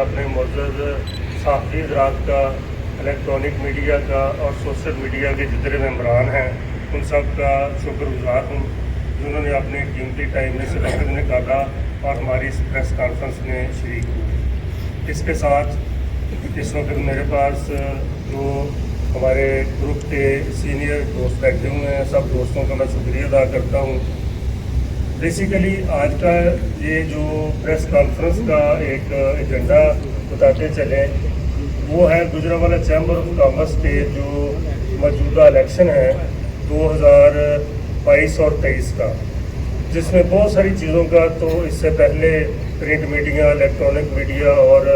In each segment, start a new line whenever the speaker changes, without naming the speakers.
अपने मुअज़्ज़ज़ सहाफ़ी हज़रात का, इलेक्ट्रॉनिक मीडिया का और सोशल मीडिया के जितने मेम्बरान हैं उन सब का शुक्रगुज़ार हूँ जिन्होंने अपने कीमती टाइम में से वक्त निकाला और हमारी इस प्रेस कॉन्फ्रेंस में शरीक हुए। इसके साथ इस वक्त मेरे पास जो हमारे ग्रुप के सीनियर दोस्त बैठे हुए हैं, सब दोस्तों का मैं शुक्रिया अदा करता हूँ। बेसिकली आज का ये जो प्रेस कॉन्फ्रेंस का एक एजेंडा बताते चले वो है गुजरांवाला चैम्बर ऑफ कॉमर्स के जो मौजूदा इलेक्शन है 2022 और 23 का, जिसमें बहुत सारी चीज़ों का तो इससे पहले प्रिंट मीडिया, इलेक्ट्रॉनिक मीडिया और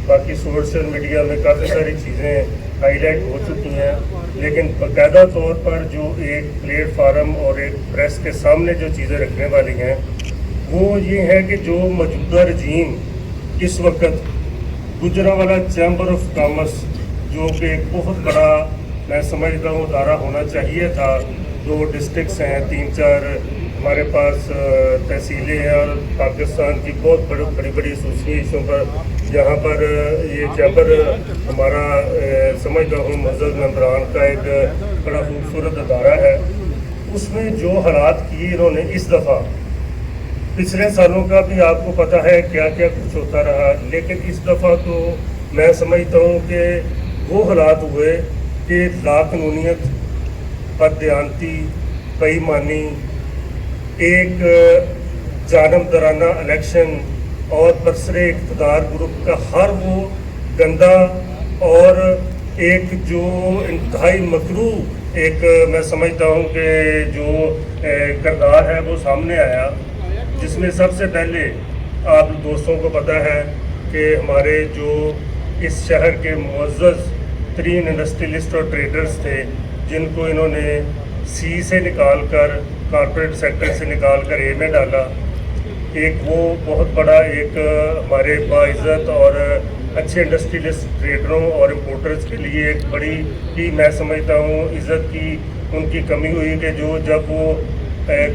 बाकी सोशल मीडिया में काफ़ी सारी चीज़ें हाईलाइट हो चुकी हैं, लेकिन बाकायदा तौर पर जो एक प्लेटफार्म और एक प्रेस के सामने जो चीज़ें रखने वाली हैं वो ये है कि जो मौजूदा रजीम इस वक्त गुजरांवाला चैम्बर ऑफ कॉमर्स जो कि एक बहुत बड़ा मैं समझता हूँ अदारा होना चाहिए था, 2 डिस्ट्रिक्ट्स हैं, 3-4 हमारे पास तहसीलें हैं और पाकिस्तान की बहुत बड़ी एसोसिएशन पर जहाँ पर ये चैम्बर हमारा समझता हूँ मुअज़्ज़ज़ मेंबरान का एक बड़ा खूबसूरत अदारा है। उसमें जो हालात किए इन्होंने इस दफ़ा, पिछले सालों का भी आपको पता है क्या क्या कुछ होता रहा, लेकिन इस दफ़ा तो मैं समझता हूँ कि वो हालात हुए कि लाक़ानूनियत, बददियानती, बेईमानी, एक जानबदाराना इलेक्शन और बरसरे इक़्तिदार ग्रुप का हर वो गंदा और एक जो इंतहाई मकरूह एक मैं समझता हूँ कि जो किरदार है वो सामने आया, जिसमें सबसे पहले आप दोस्तों को पता है कि हमारे जो इस शहर के मुअज़्ज़ज़ तरीन इंडस्ट्रियलिस्ट और ट्रेडर्स थे जिनको इन्होंने सी से निकाल कर, कॉर्पोरेट सेक्टर से निकाल कर ए में डाला, एक वो बहुत बड़ा एक हमारे बाइज़्ज़त और अच्छे इंडस्ट्रियलिस्ट ट्रेडरों और इम्पोर्टर्स के लिए एक बड़ी ही मैं समझता हूँ इज़्ज़त की उनकी कमी हुई कि जो जब वो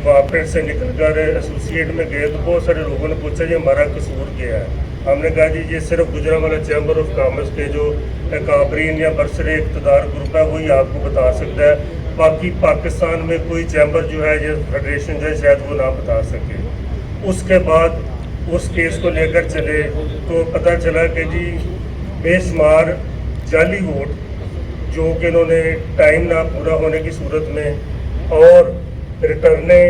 कॉर्पोरेट से निकल कर एसोसिएट में गए तो बहुत सारे लोगों ने पूछा जी हमारा कसूर क्या है। हमने कहा जी ये सिर्फ गुजरांवाला चैम्बर ऑफ कॉमर्स के जो काबरीन या बरसरे इक़्तिदार ग्रुप है वही आपको बता सकता है, बाकी पाकिस्तान में कोई चैम्बर जो है या फेडरेशन जो है शायद वो ना बता सके। उसके बाद उस केस को लेकर चले तो पता चला कि जी बेशुमार जाली वोट जो कि इन्होंने टाइम ना पूरा होने की सूरत में और रिटर्ने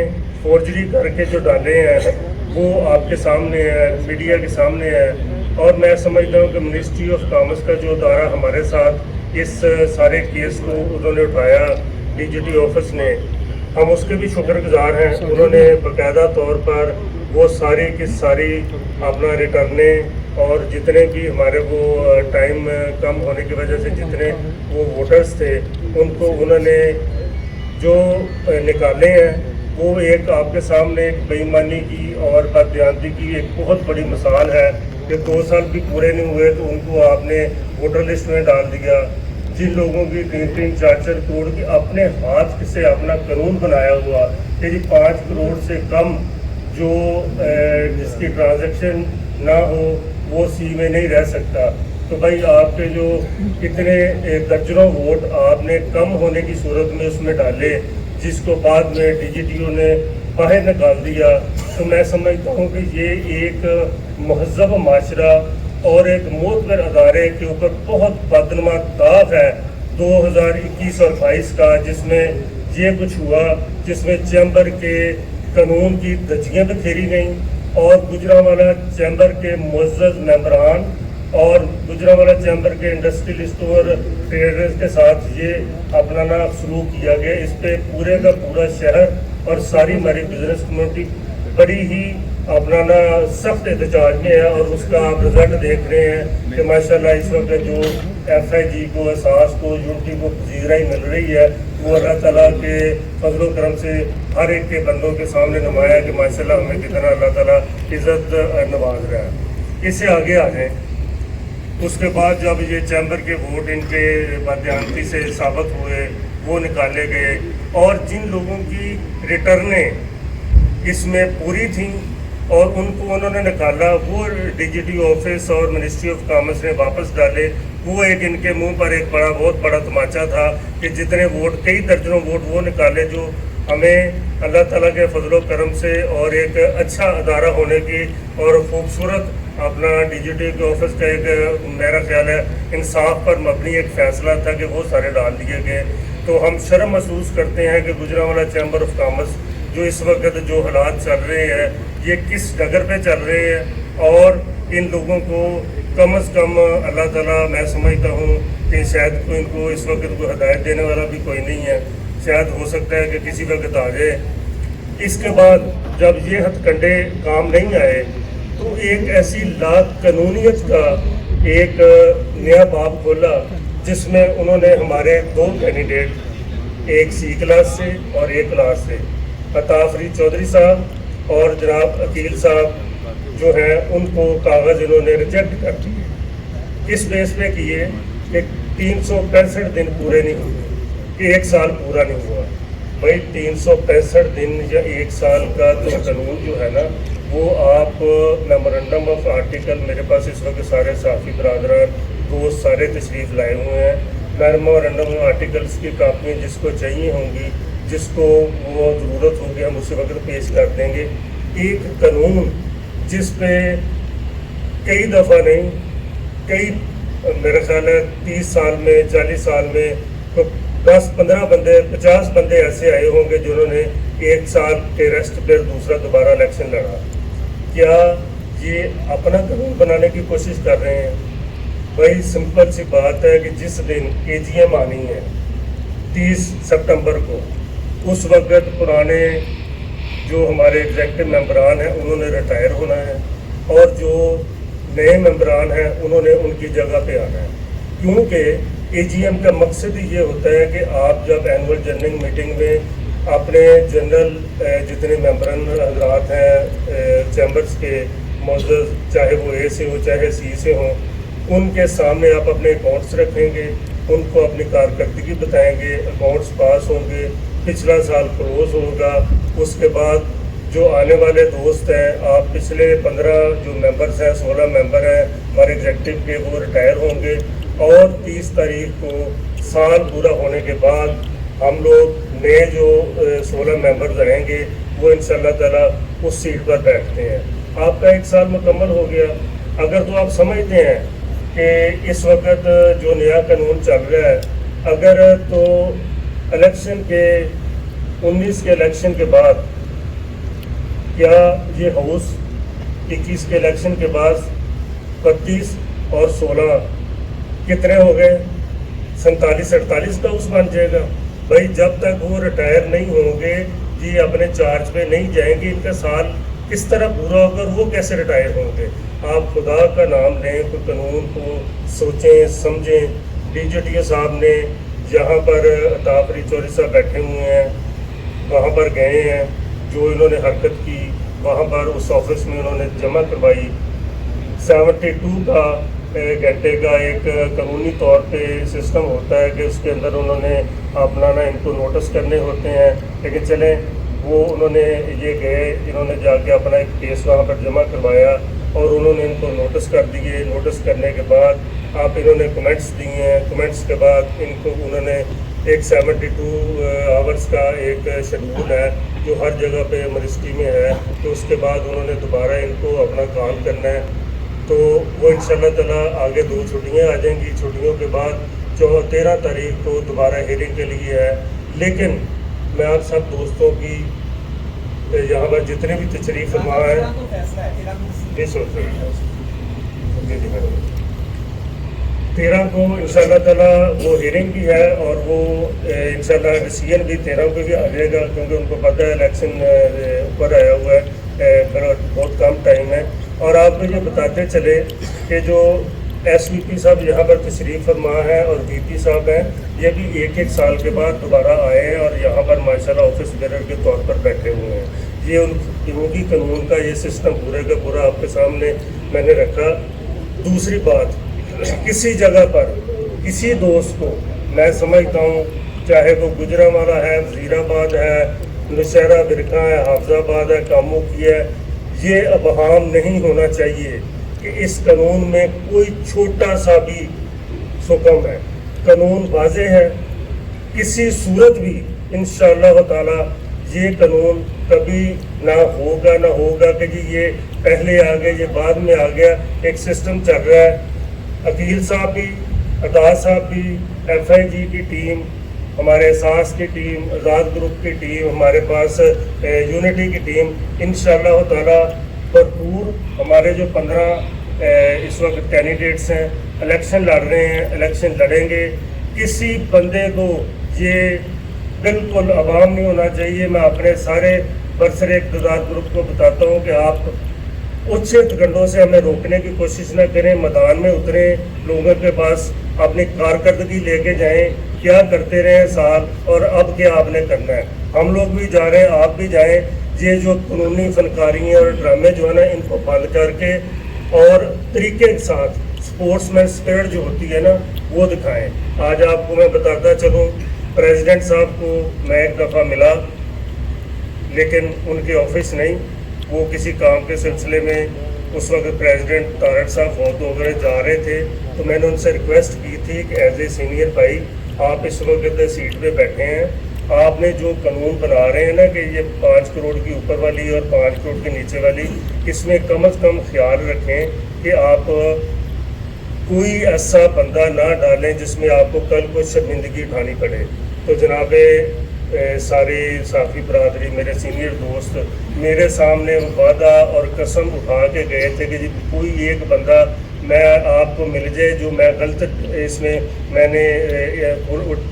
फोर्जरी करके जो डाले हैं वो आपके सामने है, मीडिया के सामने है। और मैं समझता हूँ कि मिनिस्ट्री ऑफ कॉमर्स का जो अदारा हमारे साथ इस सारे केस को उन्होंने उठाया, डीजीटी ऑफिस ने, हम उसके भी शुक्रगुजार हैं। उन्होंने बाकायदा तौर पर वो सारी की सारी अपना रिटर्ने और जितने भी हमारे वो टाइम कम होने की वजह से जितने वो वोटर्स थे उनको उन्होंने जो निकाले हैं वो एक आपके सामने एक बेईमानी की और बददियानती की एक बहुत बड़ी मिसाल है कि 2 साल भी पूरे नहीं हुए तो उनको आपने वोटर लिस्ट में डाल दिया। जिन लोगों की 3-3, 4-4 करोड़ की अपने हाथ से अपना कानून बनाया हुआ कि जी 5 करोड़ से कम जो जिसकी ट्रांजैक्शन ना हो वो सी में नहीं रह सकता, तो भाई आपके जो कितने दर्जनों वोट आपने कम होने की सूरत में उसमें डाले, जिसको बाद में डीजीटीओ ने बाहर निकाल दिया। तो मैं समझता हूँ कि ये एक महज़ब माशरा और एक मोतबर अदारे के ऊपर बहुत बदनुमा दाग है 2021 और 22 का, जिसमें ये कुछ हुआ, जिसमें चैम्बर के कानून की धज्जियाँ बिखेरी गईं और गुजरांवाला चैम्बर के मुअज़्ज़ज़ मेंबरान और गुजरांवाला चैम्बर के इंडस्ट्रियलिस्ट और ट्रेडर्स के साथ ये अपना ना सलूक किया गया। इस पे पूरे का पूरा शहर और सारी हमारी बिजनेस कम्युनिटी बड़ी ही अपना ना सख्त एहतजाज में है और उसका आप रिजल्ट देख रहे हैं कि माशाल्लाह इस वक्त जो FIG को, एहसास को, यूनिटी को पजीराई मिल रही है वो अल्लाह ताला के फजल करम से हर एक के बंदों के सामने नुमाया कि माशाल्लाह हमें कितना अल्लाह ताला इज़्ज़त नवाज रहा है। इससे आगे आ जाएँ, उसके बाद जब ये चैम्बर के वोट इनके बददियानती से साबित हुए वो निकाले गए और जिन लोगों की रिटर्नें इसमें पूरी थी और उनको उन्होंने निकाला, वो डीजीटी ऑफिस और मिनिस्ट्री ऑफ कॉमर्स ने वापस डाले। वो एक इनके मुंह पर एक बहुत बड़ा तमाचा था कि जितने वोट, कई दर्जनों वोट वो निकाले जो हमें अल्लाह ताला के फजलो करम से और एक अच्छा अदारा होने की और खूबसूरत अपना डीजीटी के ऑफिस का एक मेरा ख्याल है इंसाफ पर मबनी एक फ़ैसला था कि वो सारे डाल दिए गए। तो हम शर्म महसूस करते हैं कि गुजरांवाला चैम्बर ऑफ कॉमर्स जो इस वक्त जो हालात चल रहे हैं ये किस डगर पे चल रहे हैं, और इन लोगों को कम अज़ कम अल्लाह ताला, मैं समझता हूँ कि शायद कोई इनको इस वक्त कोई हदायत देने वाला भी कोई नहीं है, शायद हो सकता है कि किसी वक्त आ जाए। इसके बाद जब ये हथकंडे काम नहीं आए तो एक ऐसी लाकानूनियत का एक नया बाब खोला जिसमें उन्होंने हमारे 2 कैंडिडेट, एक C क्लास से और A क्लास से, अता फरीद चौधरी साहब और जनाब अकील साहब जो हैं उनको कागज़ इन्होंने रिजेक्ट कर दिए। इस बेस पे किए कि 365 दिन पूरे नहीं हुए, 1 साल पूरा नहीं हुआ। भाई 365 दिन या 1 साल का तो कानून जो है ना वो आप मेमोरेंडम ऑफ आर्टिकल, मेरे पास इस वक्त सारे साफ़ी बरादरान दोस्त सारे तशरीफ़ लाए हुए हैं। मेमोरेंडम ऑफ आर्टिकल्स की कापियाँ जिसको चाहिए होंगी, जिसको वो ज़रूरत होगी, हम उसी वक्त पेश कर देंगे। एक कानून जिस पे कई दफ़ा नहीं, कई मेरा ख्याल है 30 साल में, 40 साल में तो 10-15 बंदे, 50 बंदे ऐसे आए होंगे जिन्होंने 1 साल के रेस्ट पर दूसरा दोबारा इलेक्शन लड़ा। क्या ये अपना कानून बनाने की कोशिश कर रहे हैं? भाई सिंपल सी बात है कि जिस दिन AGM आनी है 30 सितंबर को, उस वक्त पुराने जो हमारे एग्जेक्टिव मेंबरान हैं उन्होंने रिटायर होना है और जो नए मेंबरान हैं उन्होंने उनकी जगह पे आना है। क्योंकि AGM का मकसद ही ये होता है कि आप जब एनुअल जनरल मीटिंग में अपने जनरल जितने मेंबरान हजरात हैं चैम्बर्स के मौजूद, चाहे वो A से हो चाहे C से हों, उनके सामने आप अपने अकाउंट्स रखेंगे, उनको अपनी कारकर्दगी बताएंगे, अकाउंट्स पास होंगे, पिछला साल क्लोज होगा। उसके बाद जो आने वाले दोस्त हैं, आप पिछले 15 जो मेंबर्स हैं, 16 मेंबर हैं हमारे एग्जेक्टिव के, वो रिटायर होंगे और 30 तारीख को साल पूरा होने के बाद हम लोग नए जो 16 मेंबर्स रहेंगे वो इंशाल्लाह ताला उस सीट पर बैठते हैं। आपका 1 साल मुकम्मल हो गया। अगर तो आप समझते हैं कि इस वक्त जो नया कानून चल रहा है, अगर तो इलेक्शन के 19 के इलेक्शन के बाद क्या ये हाउस 21 के इलेक्शन के बाद 32 और 16 कितने हो गए, 47-48 का हाउस बन जाएगा। भाई जब तक वो रिटायर नहीं होंगे, ये अपने चार्ज पे नहीं जाएंगे, इनका साल किस तरह पूरा होगा और वो कैसे रिटायर होंगे? आप खुदा का नाम लें, कोई कानून को सोचें समझें। DGTO साहब ने जहाँ पर अता फरीद चौधरी साहब बैठे हुए हैं वहाँ पर गए हैं, जो इन्होंने हरकत की वहाँ पर उस ऑफिस में उन्होंने जमा करवाई। 72 का घंटे का एक कानूनी तौर पे सिस्टम होता है कि उसके अंदर उन्होंने अपना ना इनको नोटिस करने होते हैं, लेकिन चलें वो उन्होंने ये गए, इन्होंने जाके अपना एक केस वहाँ पर जमा करवाया और उन्होंने इनको नोटिस कर दिए। नोटिस करने के बाद आप इन्होंने कमेंट्स दिए हैं, कमेंट्स के बाद इनको उन्होंने एक 72 आवर्स का एक शेड्यूल है जो हर जगह पे मिनिस्ट्री में है, तो उसके बाद उन्होंने दोबारा इनको अपना काम करना है। तो वो इंशाल्लाह ताला आगे 2 छुट्टियाँ आ जाएंगी, छुट्टियों के बाद 13 तारीख को दोबारा हियरिंग के लिए है। लेकिन मैं आप सब दोस्तों की यहाँ पर जितने भी तशरीफ़ फरमा है, 13 को इंशाल्लाह ताला वो हियरिंग भी है और वो इंशाल्लाह डिसीजन भी 13 को भी आ जाएगा, क्योंकि उनको पता है इलेक्शन ऊपर आया हुआ है, बहुत कम टाइम है। और आपको ये बताते चले कि जो SVP साहब यहाँ पर तशरीफ़ फरमा है और VP साहब हैं, ये भी 1-1 साल के बाद दोबारा आए हैं और यहाँ पर माशाल्लाह ऑफिस बेरर के तौर पर बैठे हुए हैं। ये उनकी कानून का ये सिस्टम पूरे का पूरा आपके सामने मैंने रखा। दूसरी बात, किसी जगह पर किसी दोस्त को मैं समझता हूँ, चाहे वो गुजरांवाला है, वज़ीराबाद है, नौशहरा बिरखा है, हाफिज़ाबाद है, कामू की है, یہ ابہام نہیں ہونا چاہیے کہ اس قانون میں کوئی چھوٹا سا بھی حکم ہے. قانون واضح ہے. کسی صورت بھی انشاءاللہ تعالی یہ قانون کبھی نہ ہوگا کہ جی یہ پہلے آ گیا یہ بعد میں آ گیا. ایک سسٹم چل رہا ہے. عقیل صاحب بھی، عطا صاحب بھی، ایف آئی جی کی ٹیم، ہمارے احساس کی ٹیم، آزاد گروپ کی ٹیم، ہمارے پاس یونٹی کی ٹیم، انشاءاللہ تعالی بھرپور. ہمارے جو 15 اس وقت کینڈیڈیٹس ہیں الیکشن لڑ رہے ہیں، الیکشن لڑیں گے. کسی بندے کو یہ بالکل عوام نہیں ہونا چاہیے. میں اپنے سارے برسر اقتدار گروپ کو بتاتا ہوں کہ آپ اچھے گنڈوں سے ہمیں روکنے کی کوشش نہ کریں. میدان میں اتریں، لوگوں کے پاس اپنی کارکردگی لے کے جائیں. کیا کرتے رہے سال اور اب کیا آپ نے کرنا ہے. ہم لوگ بھی جا رہے ہیں، آپ بھی جائیں. یہ جو قانونی فنکاری اور ڈرامے جو ہے نا ان کو بند کر کے اور طریقے کے ساتھ اسپورٹس مین اسپرٹ جو ہوتی ہے نا وہ دکھائیں. آج آپ کو میں بتاتا چلوں، پریزیڈنٹ صاحب کو میں ایک دفعہ ملا لیکن ان کے آفس نہیں، وہ کسی کام کے سلسلے میں اس وقت پریزیڈنٹ طارق صاحب فوت ہو گئے، جا رہے تھے. تو میں نے ان سے ریکویسٹ کی تھی کہ ایز اے سینئر بھائی آپ اس وقت سیٹ پہ بیٹھے ہیں، آپ نے جو قانون بنا رہے ہیں نا کہ یہ 5 کروڑ کی اوپر والی اور 5 کروڑ کے نیچے والی، اس میں کم از کم خیال رکھیں کہ آپ کوئی ایسا بندہ نہ ڈالیں جس میں آپ کو کل کو شرمندگی اٹھانی پڑے. تو جناب ساری صحافی برادری، میرے سینئر دوست میرے سامنے وعدہ اور قسم اٹھا کے گئے تھے کہ جی کوئی ایک بندہ میں آپ کو مل جائے جو میں غلط اس میں نے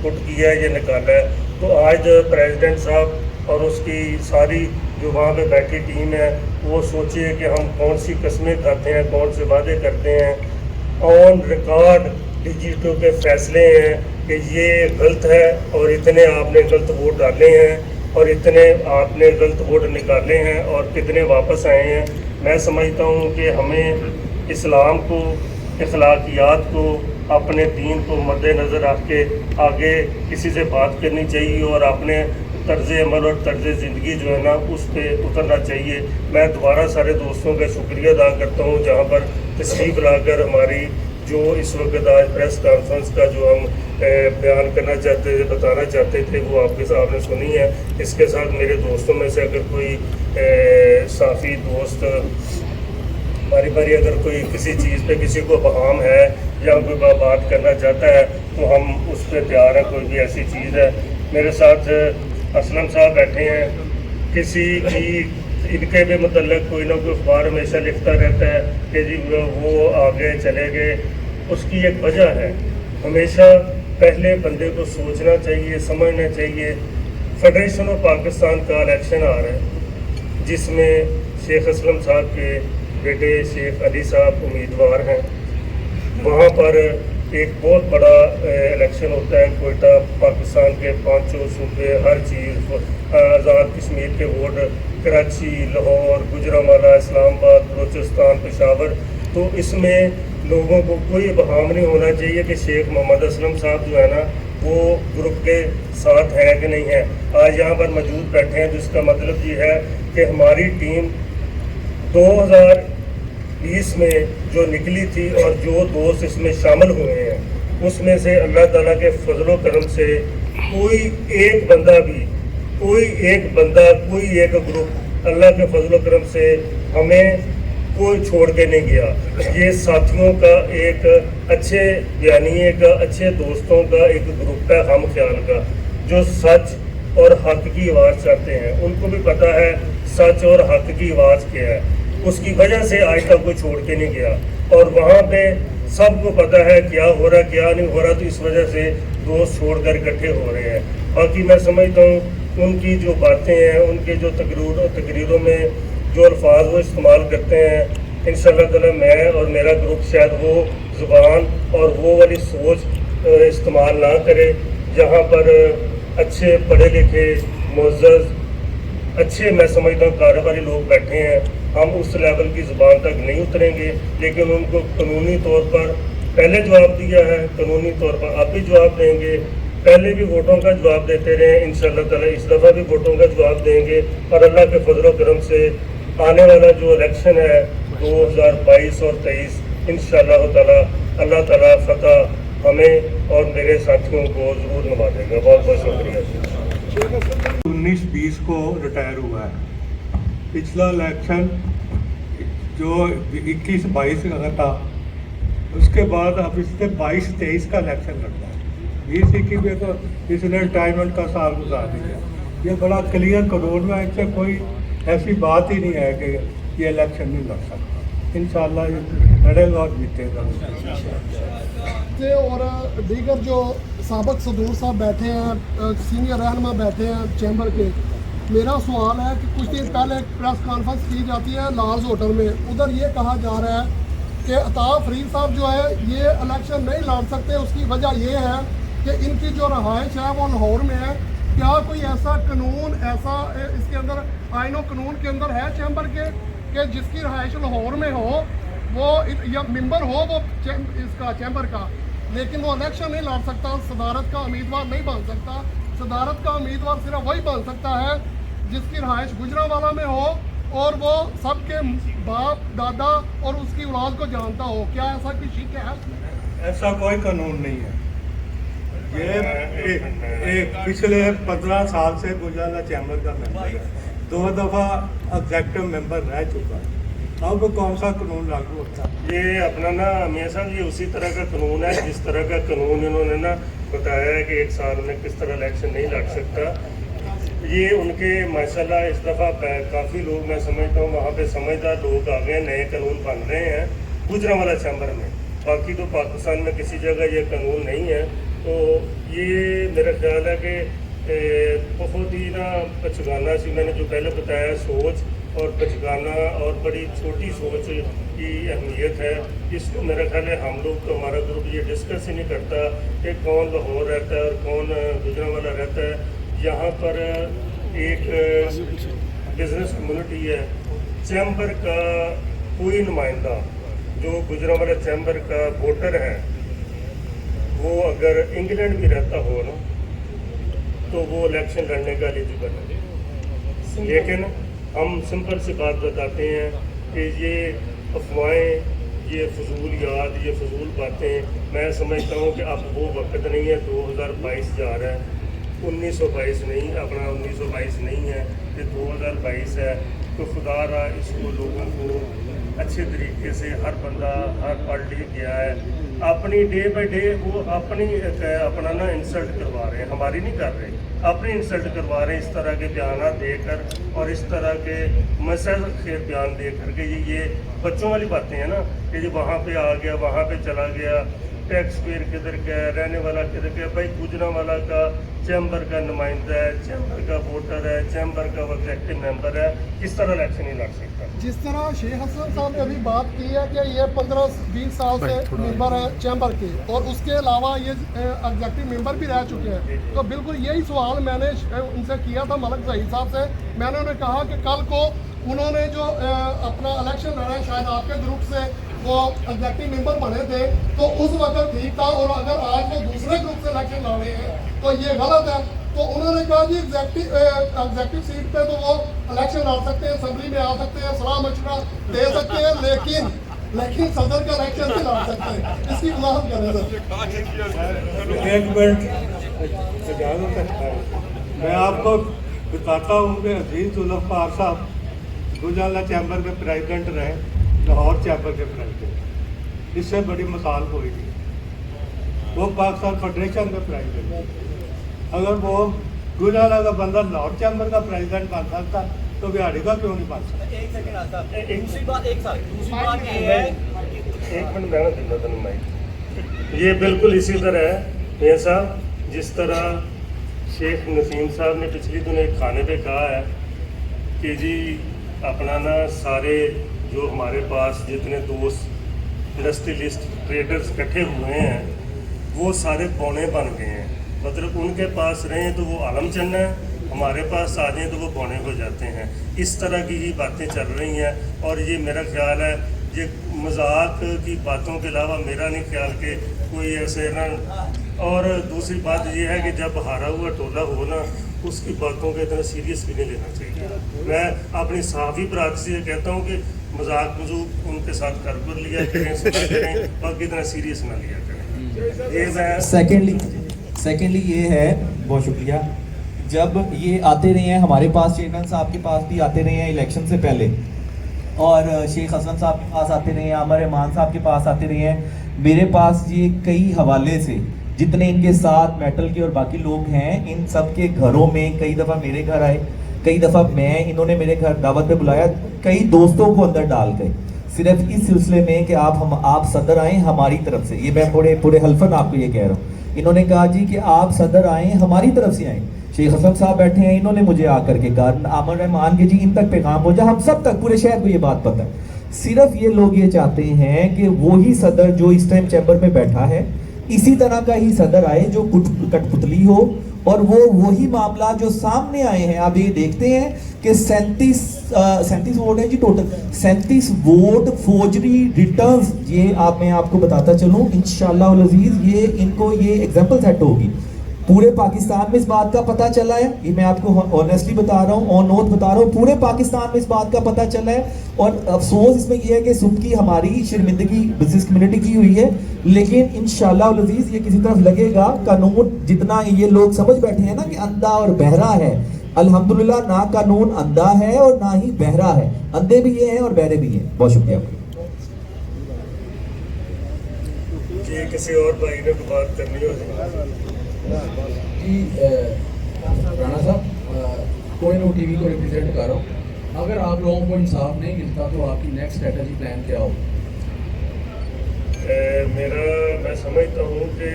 پٹ کیا ہے، یہ نکالا ہے. تو آج پریزیڈنٹ صاحب اور اس کی ساری جو وہاں پہ بیٹھی ٹیم ہے وہ سوچے کہ ہم کون سی قسمیں کھاتے ہیں، کون سے وعدے کرتے ہیں. آن ریکارڈ ڈیجیٹو کے فیصلے ہیں کہ یہ غلط ہے اور اتنے آپ نے غلط ووٹ ڈالے ہیں اور اتنے آپ نے غلط ووٹ نکالے ہیں اور کتنے واپس آئے ہیں. میں سمجھتا ہوں کہ ہمیں اسلام کو، اخلاقیات کو، اپنے دین کو مد نظر رکھ کے آگے کسی سے بات کرنی چاہیے اور اپنے طرز عمل اور طرز زندگی جو ہے نا اس پہ اترنا چاہیے. میں دوبارہ سارے دوستوں کا شکریہ ادا کرتا ہوں جہاں پر تشریف لا کر ہماری جو اس وقت آج پریس کانفرنس کا جو ہم بیان کرنا چاہتے تھے، بتانا چاہتے تھے، وہ آپ کے ساتھ نے سنی ہے. اس کے ساتھ میرے دوستوں میں سے اگر کوئی صحافی دوست باری باری اگر کوئی کسی چیز پہ کسی کو بہام ہے یا کوئی بات کرنا چاہتا ہے تو ہم اس پہ تیار ہیں. کوئی بھی ایسی چیز ہے. میرے ساتھ اسلم صاحب بیٹھے ہیں. کسی کی ان کے بھی متعلق کوئی نہ کوئی اخبار ہمیشہ لکھتا رہتا ہے کہ جی وہ آگے چلے گئے. اس کی ایک وجہ ہے، ہمیشہ پہلے بندے کو سوچنا چاہیے، سمجھنا چاہیے. فیڈریشن آف پاکستان کا الیکشن آ رہا ہے جس میں شیخ اسلم صاحب کے بیٹے شیخ علی صاحب امیدوار ہیں. وہاں پر ایک بہت بڑا الیکشن ہوتا ہے. کوئٹہ پاکستان کے 5 صوبے، ہر چیز، آزاد کشمیر کے ووٹ، کراچی، لاہور، گجرانوالہ، اسلام آباد، بلوچستان، پشاور. تو اس میں لوگوں کو کوئی ابہام نہیں ہونا چاہیے کہ شیخ محمد اسلم صاحب جو ہے نا وہ گروپ کے ساتھ ہے کہ نہیں ہے. آج یہاں پر موجود بیٹھے ہیں جس کا مطلب یہ ہے کہ ہماری ٹیم 2020 میں جو نکلی تھی اور جو دوست اس میں شامل ہوئے ہیں اس میں سے اللہ تعالیٰ کے فضل و کرم سے کوئی ایک بندہ بھی، کوئی ایک گروپ اللہ کے فضل و کرم سے ہمیں کوئی چھوڑ کے نہیں گیا. یہ ساتھیوں کا ایک اچھے بیانیے کا، اچھے دوستوں کا ایک گروپ ہے ہم خیال کا، جو سچ اور حق کی آواز چاہتے ہیں. ان کو بھی پتہ ہے سچ اور حق کی آواز کیا ہے. اس کی وجہ سے آج تک کوئی چھوڑ کے نہیں گیا اور وہاں پہ سب کو پتہ ہے کیا ہو رہا کیا نہیں ہو رہا. تو اس وجہ سے دوست چھوڑ کر اکٹھے ہو رہے ہیں. باقی میں سمجھتا ہوں ان کی جو باتیں ہیں، ان کے جو تقریروں میں جو الفاظ وہ استعمال کرتے ہیں، انشاءاللہ تعالی میں اور میرا گروپ شاید وہ زبان اور وہ والی سوچ استعمال نہ کرے. جہاں پر اچھے پڑھے لکھے معزز اچھے میں سمجھتا ہوں کاروباری لوگ بیٹھے ہیں، ہم اس لیول کی زبان تک نہیں اتریں گے. لیکن ان کو قانونی طور پر پہلے جواب دیا ہے، قانونی طور پر اب بھی جواب دیں گے. پہلے بھی ووٹوں کا جواب دیتے رہے، انشاءاللہ تعالی اس دفعہ بھی ووٹوں کا جواب دیں گے. اور اللہ کے فضل و کرم سے आने वाला जो इलेक्शन है 2022 और 23 इंशाअल्लाह ताला अल्लाह ताला फतह हमें और मेरे साथियों को ज़रूर नवा देगा। बहुत बहुत शुक्रिया।
19-20 को रिटायर हुआ है। पिछला इलेक्शन जो 21-22 का था, उसके बाद अब इससे 22-23 का इलेक्शन लगता है। 20-21 में तो इसने रिटायरमेंट का साल गुजार दिया। ये बड़ा क्लियर कानून में, इससे कोई ऐसी बात ही नहीं है कि ये इलेक्शन नहीं लड़ सकता। इंशाल्लाह ये लड़ेगा और जीतेगा।
और दीगर जो साबिक सदूर साहब बैठे हैं, सीनियर रहनुमा बैठे हैं चैम्बर के, मेरा सवाल है कि कुछ दिन पहले एक प्रेस कॉन्फ्रेंस की जाती है लार्ज होटल में, उधर ये कहा जा रहा है कि अता फरीद साहब जो है ये इलेक्शन नहीं लड़ सकते। उसकी वजह ये है कि इनकी जो रहाइश है वो लाहौर में है। क्या कोई ऐसा कानून, ऐसा इसके अंदर आइनो कानून के अंदर है चैम्बर के कि जिसकी रहाइश लाहौर में हो, वो या मेंबर हो वो इसका चैम्बर का, लेकिन वो इलेक्शन नहीं लड़ सकता, सदारत का उम्मीदवार नहीं बन सकता। सदारत का उम्मीदवार सिर्फ वही बन सकता है जिसकी रहाइश गुजरांवाला में हो और वो सबके बाप दादा और उसकी औलाद को जानता हो। क्या ऐसा कोई शिक है?
ऐसा कोई कानून नहीं है। ये एक पिछले 15 साल से गुजरात चैम्बर का मेंबर है, 2 दफ़ा एग्जेक्टिव मेंबर रह चुका है। अब कौन सा कानून लागू होता है?
ये अपना ना मियाँ साहब, ये उसी तरह का कानून है जिस तरह का कानून इन्होंने ना बताया है कि 1 साल में किस तरह इलेक्शन नहीं लड़ सकता। ये उनके माशाल्लाह इस दफ़ा काफ़ी लोग, मैं समझता हूँ वहाँ पे समझदार लोग आ गए, नए कानून बन रहे हैं गुजरांवाला चैम्बर में। बाकी तो पाकिस्तान में किसी जगह ये कानून नहीं है। तो ये मेरा ख्याल है कि बहुत ही ना पचगाना सी, मैंने जो पहले बताया, सोच और पचगाना और बड़ी छोटी सोच की अहमियत है। इसको मेरा ख्याल है हम लोग, तो हमारा ग्रुप ये डिस्कस ही नहीं करता कि कौन लाहौर रहता है और कौन गुजरांवाला रहता है। यहाँ पर एक बिजनेस कम्युनिटी है, चैम्बर का कोई नुमाइंदा जो गुजरांवाला चैम्बर का वोटर है, वो अगर इंग्लैंड भी रहता हो ना तो वो इलेक्शन लड़ने का एलिजिबल है। लेकिन हम सिंपल सी बात बताते हैं कि ये अफवाहें, ये फजूल याद, ये फजूल बातें, मैं समझता हूँ कि अब वो वक्त नहीं है। 2022 जा रहा है, 1922 नहीं, अपना 1922 नहीं है, ये 2022 है। तो खुदा रहा इसको लोगों को अच्छे तरीके से, हर बंदा हर पढ़ लिख गया है, अपनी डे बाई डे वो अपना ना इंसल्ट करवा रहे हैं, हमारी नहीं कर रहे, अपनी इंसल्ट करवा रहे हैं इस तरह के बयान देकर और इस तरह के मसल के बयान दे करके। ये बच्चों वाली बातें हैं ना कि जी वहाँ पे आ गया, वहाँ पे चला गया, टैक्स पेयर किधर गया, रहने वाला किधर गया। भाई गुजरांवाला का चैम्बर का नुमाइंदा है, चैम्बर का वोटर है, चैम्बर का एग्जेक्टिव मेंबर है, किस तरह इलेक्शन नहीं लड़ सकता।
जिस तरह शेख हसन साहब ने अभी बात की है कि ये 15-20 साल से मेंबर है चैम्बर के और उसके अलावा ये एग्जेक्टिव मेंबर भी रह चुके हैं, तो बिल्कुल यही सवाल मैंने उनसे किया था मलक ज़हीर साहब से। मैंने उन्हें कहा कि कल को उन्होंने जो अपना इलेक्शन लड़ा है, शायद आपके ग्रुप से वो एग्जेक्टिव मेंबर बने थे, तो उस वक्त ठीक था, और अगर आज वो दूसरे ग्रुप से इलेक्शन लड़ रहे हैं तो ये गलत है। तो उन्होंने कहा जी एग्जेक्टिव सीट पे तो वो इलेक्शन लड़ सकते हैं, असेंबली में आ सकते हैं, सलाह मशवरा दे सकते हैं, लेकिन सदर का इलेक्शन नहीं लड़ सकते। इसकी वजाहत करें सर।
एक मिनट इजाज़त है, मैं आपको बताता हूँ कि अजीज जुल्फ़ार साहब गुजरांवाला चैम्बर के प्रेसिडेंट रहे, लाहौर चैम्बर के प्रेसिडेंट, इससे बड़ी मिसाल कोई नहीं। वो पाकिस्तान फेडरेशन के प्रेसिडेंट, अगर वो गुजरांवाला का बंदा लाहौर चैम्बर का प्रेसिडेंट बन सकता तो बिहाड़ी का क्यों नहीं बन सकता?
एक सेकंड आता है। दूसरी बात ये है,
एक मिनट मैं देना था माइक। ये बिल्कुल इसी तरह है मियां साहब, जिस तरह शेख नसीम साहब ने पिछली दिनों एक खाने पे कहा है कि जी अपना ना सारे जो हमारे पास जितने दोस्त इंडस्ट्रियलिस्ट ट्रेडर्स इकट्ठे हुए हैं वो सारे पौने बन गए हैं। मतलब उनके पास रहें तो वो आलम चलना है, हमारे पास आ जाएँ तो वो पौने हो जाते हैं। इस तरह की ही बातें चल रही हैं और ये मेरा ख्याल है ये मजाक की बातों के अलावा मेरा नहीं ख्याल कि कोई ऐसे ना। और दूसरी बात ये है कि जब हारा हुआ टोला हो ना उसकी बातों को इतना सीरियस भी नहीं लेना चाहिए। मैं अपनी सहाफ़ी बरादरी से कहता हूँ कि मजाक मजूक उनके साथ कर लिया करें, सुना करें, बाकी इतना सीरियस ना लिया करें। ये मैं
सेकेंडली ये है, बहुत शुक्रिया, जब ये आते रहे हैं हमारे पास, चेयरमैन साहब के पास भी आते रहे हैं इलेक्शन से पहले, और शेख हसन साहब के पास आते रहे हैं, आमर रहमान साहब के पास आते रहे हैं, मेरे पास ये कई हवाले से जितने इनके साथ मेटल के और बाकी लोग हैं, इन सब के घरों में कई दफ़ा मेरे घर आए, कई दफ़ा इन्होंने मेरे घर दावत पे बुलाया, कई दोस्तों को अंदर डाल गए सिर्फ इस सिलसिले में कि आप सदर आएँ हमारी तरफ से। ये मैं पूरे हल्फन आपको ये कह रहा हूँ। इन्होंने कहा जी कि आप सदर आएँ हमारी तरफ से आएँ। शेख हसन साहब बैठे हैं, इन्होंने मुझे आकर के कहा, आमर रहमान के जी इन तक पैगाम हो जाए, हम सब तक, पूरे शहर को ये बात पता है। सिर्फ ये लोग ये चाहते हैं कि वही सदर जो इस टाइम चैम्बर में बैठा है, इसी तरह का ही सदर आए जो कठपुतली हो, और वो वही मामला जो सामने आए हैं। आप ये देखते हैं कि 37 वोट है जी टोटल, 37 वोट फोर्जरी रिटर्न्स। ये मैं आपको बताता चलूँ, इंशाअल्लाह उल अजीज ये इनको ये एग्जाम्पल सेट होगी। पूरे पाकिस्तान में इस बात का पता चला है, ये मैं आपको ऑनेस्टली बता रहा हूँ, ऑन ओथ बता रहा हूँ, पूरे पाकिस्तान में इस बात का पता चला है। और अफसोस इसमें ये है कि सुबह की हमारी शर्मिंदगी बिजनेस कम्युनिटी की हुई है, लेकिन इंशाअल्लाह उल अजीज ये किसी तरफ लगेगा। कानून जितना ये लोग समझ बैठे हैं ना कि अंधा और बहरा है, अल्हम्दुलिल्लाह ना कानून अंधा है और ना ही बहरा है, अंधे भी ये हैं और बहरे भी हैं। बहुत शुक्रिया।
जी किसी और भाई ने बात करनी हो
जी, राणा साहब, कोई नो टीवी को रिप्रेजेंट कर रहा हूँ। अगर आप लोगों को इंसाफ नहीं मिलता तो आपकी नेक्स्ट स्ट्रेटजी प्लान क्या हो?
मैं समझता हूँ कि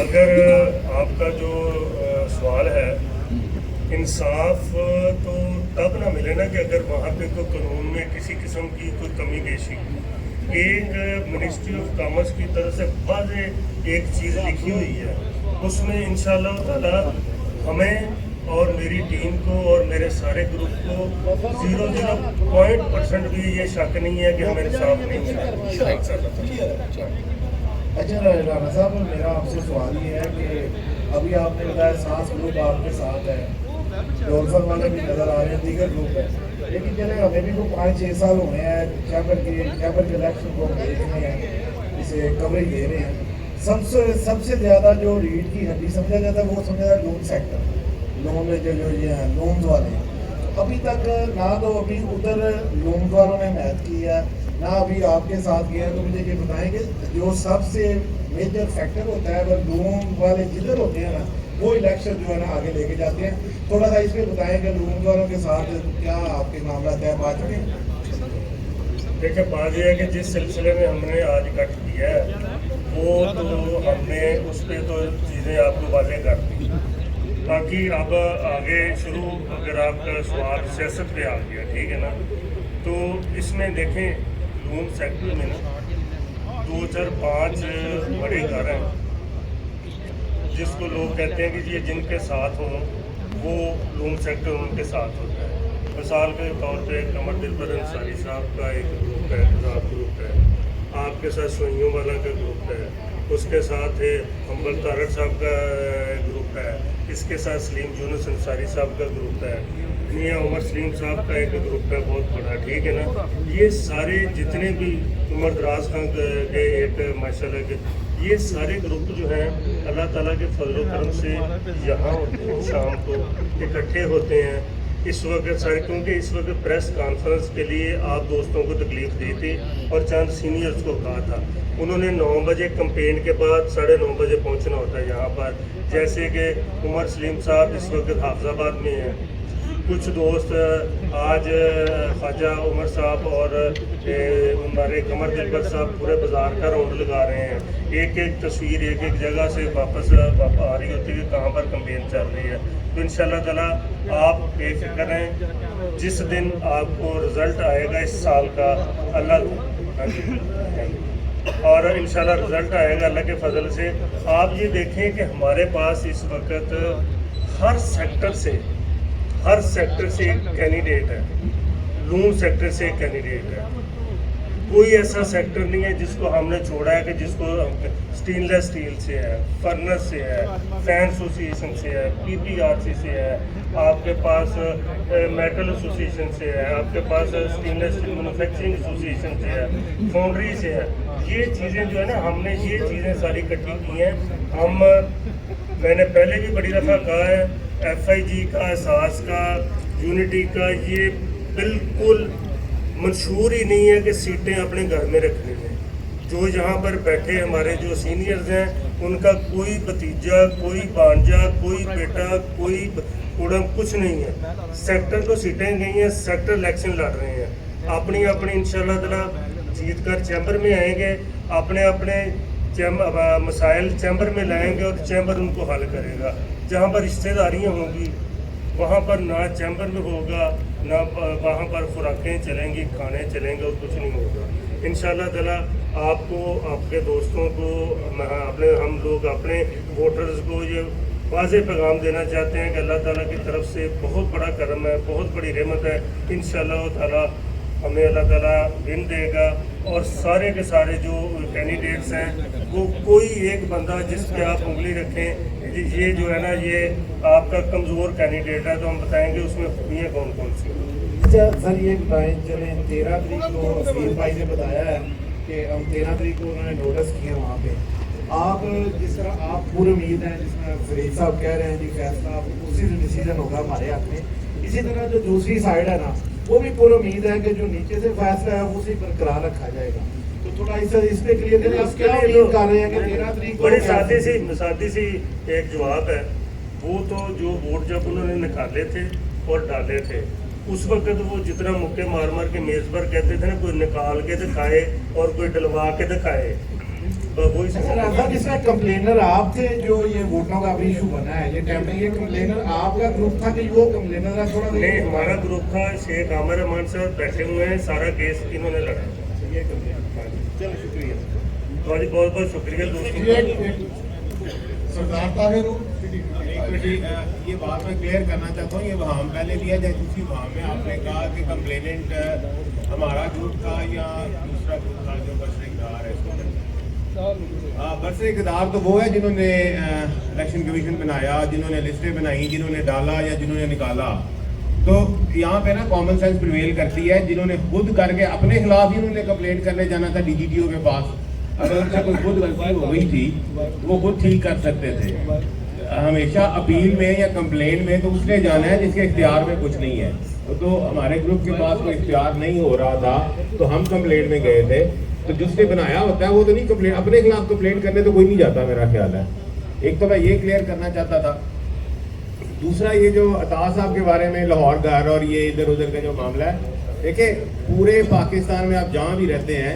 अगर आपका जो सवाल है, इंसाफ तो तब ना मिले ना कि अगर वहाँ पे कोई कानून में किसी किस्म की कोई कमी पेशी। एक मिनिस्ट्री ऑफ कॉमर्स की तरफ से वाज़ेह एक चीज़ लिखी हुई है, उसमें इंशाअल्लाह ताला हमें और मेरी टीम को और मेरे सारे ग्रुप को 0.0% भी ये शक नहीं है कि हमें इंसाफ नहीं मिला।
अच्छा राणा साहब, मेरा आपसे सवाल ये है कि अभी आपने बताया सांस ग्रुप आपके साथ है, डोरफल वाले भी नज़र आ रहे हैं, दीगर ग्रुप है, लेकिन चले हमें भी को 5-6 साल हुए हैं चैम्बर के इलेक्शन को देख रहे हैं, इसे कवरेज दे रहे हैं। सबसे ज़्यादा जो रीढ़ की हड्डी समझा जाता है वो समझा जाता है लोन सेक्टर, लोन जो ये हैं लोन वाले। अभी तक ना तो अभी उधर लोन वालों ने मेहनत की है, ना अभी आपके साथ गया। तो मुझे ये बताएंगे जो सबसे मेजर फैक्टर होता है, अगर लोन वाले जिधर होते हैं ना, वो इलेक्शन जो है ना आगे लेके जाते हैं। थोड़ा सा इसमें बताएं कि लोन वालों के साथ क्या आपके मामला तय पा चुके हैं?
देखिए, बात यह है कि जिस सिलसिले में हमने आज इकट्ठ किया है वो तो हमने उस पर तो चीज़ें आपको वाज़ेह कर दी। बाकी अब आगे शुरू, अगर आपका सवाल सियासत पे आ गया, ठीक है ना, तो इसमें देखें लोन सेक्टर में ना 2-4-5 बड़े घर हैं जिसको लोग कहते हैं कि ये जिनके साथ हों वो लोन सेक्टर उनके साथ होता है। मिसाल के तौर पे कमर दिलबर अंसारी साहब का एक ग्रुप है, ग्रुप है, आपके साथ सोइयों वाला का ग्रुप है, उसके साथ हम्बल तारड़ साहब का ग्रुप है, इसके साथ सलीम यूनुस अंसारी साहब का ग्रुप है, मियां उमर सलीम साहब का एक ग्रुप है बहुत बड़ा, ठीक है ना। ये सारे जितने भी उमर दराज खान के एक माशाल्लाह के ये सारे ग्रुप जो हैं अल्लाह ताला के फजल करम से यहाँ होते हैं, शाम को इकट्ठे होते हैं इस वक्त सारे, क्योंकि इस वक्त प्रेस कॉन्फ्रेंस के लिए आप दोस्तों को तकलीफ दी थी और चंद सीनियर्स को कहा था, उन्होंने 9 बजे कंपेन के बाद 9:30 बजे पहुंचना होता है यहाँ पर। जैसे कि उमर सलीम साहब इस वक्त हाफिजाबाद में हैं, कुछ दोस्त आज ख्वाजा उमर साहब और हमारे कमर दिलबर साहब पूरे बाज़ार का राउंड लगा रहे हैं, एक एक तस्वीर एक एक जगह से वापस आ रही होती है कहाँ पर कंपेन चल रही है। तो इंशाअल्लाह ताला आप बेफिक्र रहें, जिस दिन आपको रिज़ल्ट आएगा इस साल का अल्लाह और इंशाअल्लाह रिज़ल्ट आएगा अल्लाह के फजल से। आप ये देखें कि हमारे पास इस वक्त हर सेक्टर से एक कैंडिडेट है, लून सेक्टर से एक कैंडिडेट है, कोई ऐसा सेक्टर नहीं है जिसको हमने छोड़ा है कि जिसको स्टेनलेस स्टील से है, फर्नेस से है, फैन एसोसिएशन से है, पीपीआरसी से है, आपके पास मेटल एसोसिएशन से है, आपके पास स्टेनलेस स्टील मैन्युफैक्चरिंग एसोसिएशन से है, फाउंड्री से है। ये चीज़ें जो है ना, हमने ये चीज़ें सारी इकट्ठी की हैं। मैंने पहले भी बड़ी दफ़ा कहा है, FIG का, एहसास का, यूनिटी का, ये बिल्कुल मंशूर ही नहीं है कि सीटें अपने घर में रखनी हैं। जो यहाँ पर बैठे हमारे जो सीनियर्स हैं, उनका कोई भतीजा, कोई भांजा, कोई बेटा, कोई उड़म कुछ नहीं है। सेक्टर को सीटें गई हैं, सेक्टर इलेक्शन लड़ रहे हैं। अपनी अपनी इंशाल्लाह ताला जीत कर चैम्बर में आएंगे, अपने अपने मसाइल चैम्बर में लाएंगे और चैम्बर उनको हल करेगा। जहाँ पर रिश्तेदारियाँ होंगी वहाँ पर ना चैम्बर में होगा, ना वहाँ पर खुराकें चलेंगी, खाने चलेंगे और कुछ नहीं होगा। इंशाल्लाह ताला आपको, आपके दोस्तों को, अपने हम लोग अपने वोटर्स को ये वाज़ेह पैगाम देना चाहते हैं कि अल्लाह ताला की तरफ से बहुत बड़ा करम है, बहुत बड़ी रहमत है। इंशाल्लाह ताला हमें अल्लाह ताला विन देगा और सारे के सारे जो कैंडिडेट्स हैं वो कोई एक बंदा जिस पे आप उंगली रखें ये जो है ना, ये आपका कमज़ोर कैंडिडेट है तो हम बताएंगे उसमें खूबियाँ कौन कौन सी हैं।
अच्छा सर, ये बताएं, चले 13 तारीख को वसीर भाई ने बताया है कि हम 13 तारीख को उन्होंने नोटिस किए वहाँ पे। आप जिस तरह आप पूरी उम्मीद है, जिसमें फरीद साहब कह रहे हैं जी फैसला उसी से डिसीजन होगा हमारे हाथ में, इसी तरह जो दूसरी साइड है ना, वो भी पूरी उम्मीद है कि जो नीचे से फैसला है वो उसी बरकरार रखा जाएगा। तो थोड़ा इस पे क्लियर करें, आप क्या उम्मीद कर रहे हैं कि 13 तारीख को?
बड़ी सादी सी एक जवाब है। वो तो जो वोट जब उन्होंने निकाले थे और डाले थे, उस वक्त वो जितना मुक्के मार मार के मेज़ पर कहते थे ना, कोई निकाल के दिखाए और कोई डलवा के दिखाए, वही
सर ऐसा जिसका कंप्लेनर आप थे, जो ये वोटों का अभी इशू बना है, ये टेम्परेरी कंप्लेनर आपका ग्रुप था कि वो कंप्लेनर है? थोड़ा
नहीं, हमारा ग्रुप था। शेख आमिर रहमान साहब बैठे हुए हैं, सारा केस इन्होंने लड़ा।
ये कंप्लेनर, चलो शुक्रिया
बहुत बहुत शुक्रिया दोस्तों।
सरदार ताहिर
ये बात मैं क्लियर करना चाहता हूँ। ये वहां पहले दिया जाए, दूसरी वहां में आपने कहा कि कंप्लेनेंट हमारा ग्रुप था या दूसरा ग्रुप था जो बरसरदार है। बरसरदार तो वो है जिन्होंने इलेक्शन कमीशन बनाया, जिन्होंने लिस्टें बनाई, जिन्होंने डाला या जिन्होंने निकाला। तो यहाँ पे ना कॉमन सेंस प्रिवेल करती है। जिन्होंने खुद करके अपने खिलाफ ही उन्होंने कंप्लेंट करने जाना था DGTO के पास, अगर उनसे कोई खुद गलती हो गई थी वो खुद ठीक कर सकते थे। हमेशा अपील में या कंप्लेंट में तो उसने जाना है जिसके इख्तियार में कुछ नहीं है। तो हमारे ग्रुप के पास कोई इख्तियार नहीं हो रहा था तो हम कंप्लेंट में गए थे। तो जिसने बनाया होता है वो तो नहीं कंप्लेंट, अपने खिलाफ कंप्लेंट करने तो कोई नहीं जाता, मेरा ख्याल है। एक तो मैं ये क्लियर करना चाहता था। दूसरा, ये जो अता साहब के बारे में लाहौर घर और ये इधर उधर का जो मामला है, देखिए पूरे पाकिस्तान में आप जहाँ भी रहते हैं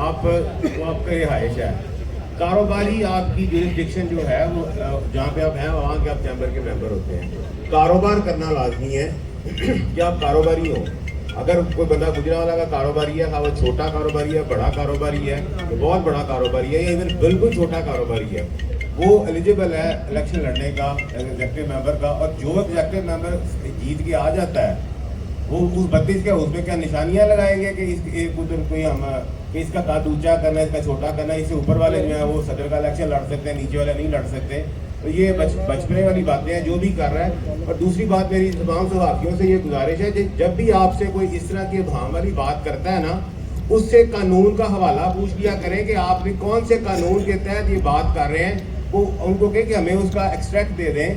आप वो आपका रिहाइश है। कारोबारी आपकी जुरिस्डिक्शन जो है वो जहाँ पे आप हैं वहाँ के आप चैम्बर के मेंबर होते हैं। कारोबार करना लाजमी है कि आप कारोबारी हो। अगर कोई बंदा गुजरांवाला का कारोबारी है, हाँ वो छोटा कारोबारी है, बड़ा कारोबारी है, तो बहुत बड़ा कारोबारी है, या इवन बिल्कुल छोटा कारोबारी है, वो एलिजिबल है इलेक्शन लड़ने का एग्जेक्टिव मेंबर का। और जो एग्जेक्टिव मेंबर जीत के आ जाता है वो उस 32 के उसमें क्या निशानियां लगाएंगे कि इस उधर कोई हम कि इसका कद ऊंचा करना है, इसका छोटा करना है, इससे ऊपर वाले जो है वो सदर का इलेक्शन लड़ सकते हैं, नीचे वाले नहीं लड़ सकते। तो ये बचपने वाली बातें हैं जो भी कर रहा है। और दूसरी बात, मेरी तमाम सहाफ़ियों से ये गुजारिश है कि जब भी आपसे कोई इस तरह की भाम वाली बात करता है ना, उससे कानून का हवाला पूछ लिया करें कि आपने कौन से कानून के तहत ये बात कर रहे हैं। वो उनको कहें कि हमें उसका एक्सट्रैक्ट दे दें,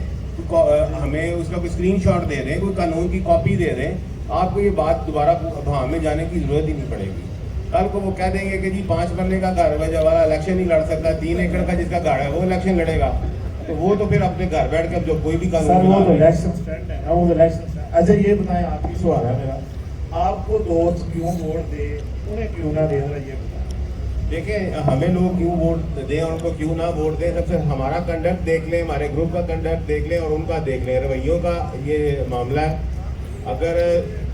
हमें उसका कोई स्क्रीनशॉट दे दें, कोई कानून की कॉपी दे दें। आपको ये बात दोबारा भाम में जाने की ज़रूरत ही नहीं पड़ेगी। कल को वो कह देंगे कि जी 5 मरले का घर है, वाला इलेक्शन नहीं लड़ सकता, 3 एकड़ का जिसका घर है वो इलेक्शन लड़ेगा, तो वो तो फिर अपने घर बैठ कर जो कोई भी कानून
वो तो इलेक्शन स्टैंड है, वो इलेक्शन। अच्छा ये बताएं, आपकी सवाल है मेरा, आपको दोस्त क्यों वोट दे, उन्हें क्यों ना दे, ये बताएं।
देखें, हमें लोग क्यों वोट दें और उनको क्यों ना वोट दें, सबसे हमारा कंडक्ट देख लें, हमारे ग्रुप का कंडक्ट देख लें और उनका देख लें, रवैयों का ये मामला है। अगर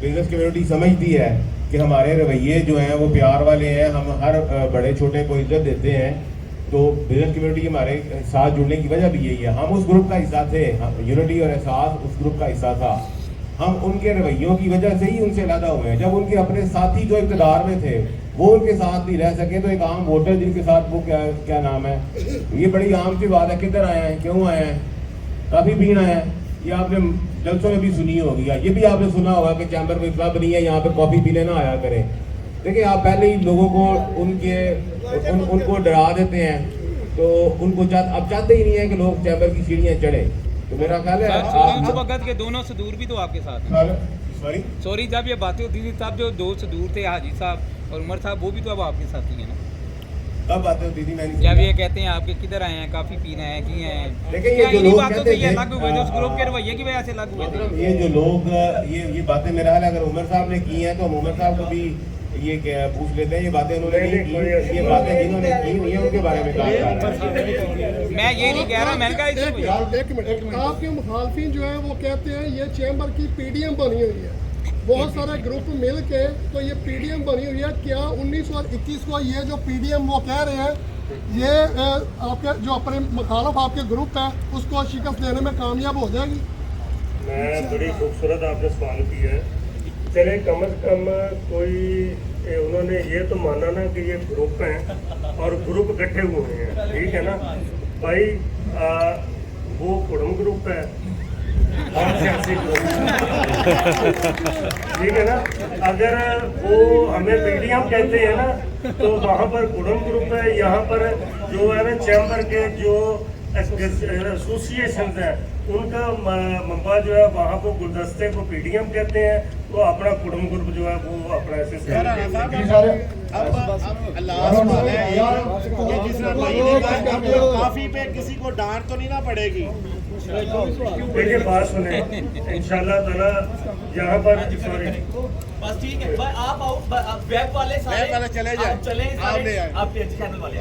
बिजनेस कम्युनिटी समझती है कि हमारे रवैये जो हैं वो प्यार वाले हैं, हम हर बड़े छोटे को इज्जत देते हैं, तो बिजनेस कम्युनिटी हमारे साथ जुड़ने की वजह भी यही है। हम उस ग्रुप का हिस्सा थे, यूनिटी और एहसास उस ग्रुप का हिस्सा था। हम उनके रवैयों की वजह से ही उनसे अलग हुए हैं। जब उनके अपने साथी जो इक़्तिदार में थे وہ ان کے ساتھ نہیں رہ سکے تو ایک عام ووٹر جن کے ساتھ وہ کیا نام ہے، یہ بڑی عام سی بات ہے. کدھر آئے ہیں، کیوں آئے ہیں، کافی پینا ہے. یہ آپ نے جلسوں میں بھی سنی ہوگی، یہ بھی آپ نے سنا ہوگا کہ چیمبر میں کلب نہیں ہے، یہاں پہ کافی پینے نہ آیا کریں. دیکھیں آپ پہلے ہی لوگوں کو ان کو ڈرا دیتے ہیں، تو ان کو اب چاہتے ہی نہیں ہے کہ لوگ چیمبر کی سیڑھیاں چڑھیں. تو میرا خیال ہے
اس وقت کے دونوں صدور بھی تو آپ کے ساتھ ہیں.
سوری
جب یہ باتیں ہوتی تھی تب جو دو صدور تھے حاجی صاحب اور عمر صاحب وہ بھی تو اب آپ کے ساتھ ہی ہیں نا.
کب باتیں ہوتی تھی؟ میں نے
جب یہ کہتے ہیں آپ کے کدھر آئے ہیں، کافی پینا ہے، کی ہیں،
دیکھیں
کیا
یہ جو
انہی
لوگ
باتوں
کہتے
سے یہ
تھے
الگ ہوئے جو اس گروپ کے رویے کی وجہ سے الگ ہوئے تھے.
یہ جو لوگ یہ باتیں میرا خیال ہے اگر عمر صاحب نے کی ہیں تو ہم عمر صاحب کو بھی یہ پوچھ لیتے ہیں. یہ باتیں انہوں نے نہیں کی، یہ باتیں جنہوں نے کی ہوئی ہیں ان کے بارے میں کہا جا رہا ہے.
میں یہ نہیں کہہ رہا، میں نے کہا اس سے
ایک منٹ، آپ کے مخالفین جو ہیں وہ کہتے ہیں یہ چیمبر کی پی ڈی ایم بنی ہوئی ہے، بہت سارے گروپ مل کے تو یہ پی ڈی ایم بنی ہوئی ہے. کیا 19 اور 21 کو یہ جو پی ڈی ایم وہ کہہ رہے ہیں یہ آپ کے جو اپنے مخالف آپ کے گروپ ہے اس کو شکست دینے میں کامیاب ہو جائے گی؟
میں بڑی خوبصورت آپ نے سوال کیا ہے. چلے کم از کم کوئی انہوں نے یہ تو مانا نا کہ یہ گروپ ہیں اور گروپ اکٹھے ہوئے ہیں، ٹھیک ہے نا بھائی. وہ کڑم گروپ ہے اور سیاسی گروپ ٹھیک ہے نا. اگر وہ ہمیں پی ڈی ایم کہتے ہیں نا تو وہاں پر کڑم گروپ ہے، یہاں پر جو ہے نا چیمبر کے جو ایسوسیشنز ہیں ان کا منبع جو ہے وہاں کو گلدستے کو پی ڈی ایم کہتے ہیں. وہ اپنا کڑم گروپ جو ہے وہ اپنا ایسے
کافی پہ کسی کو ڈانٹ تو نہیں نہ پڑے گی.
دیکھیے بات سنیں انشاءاللہ تعالیٰ یہاں پر سوری
بس ٹھیک ہے آپ آؤ ویب والے سارے
چلے جائیں،
چلیں
آپ لے آئیں.
آپ چینل والے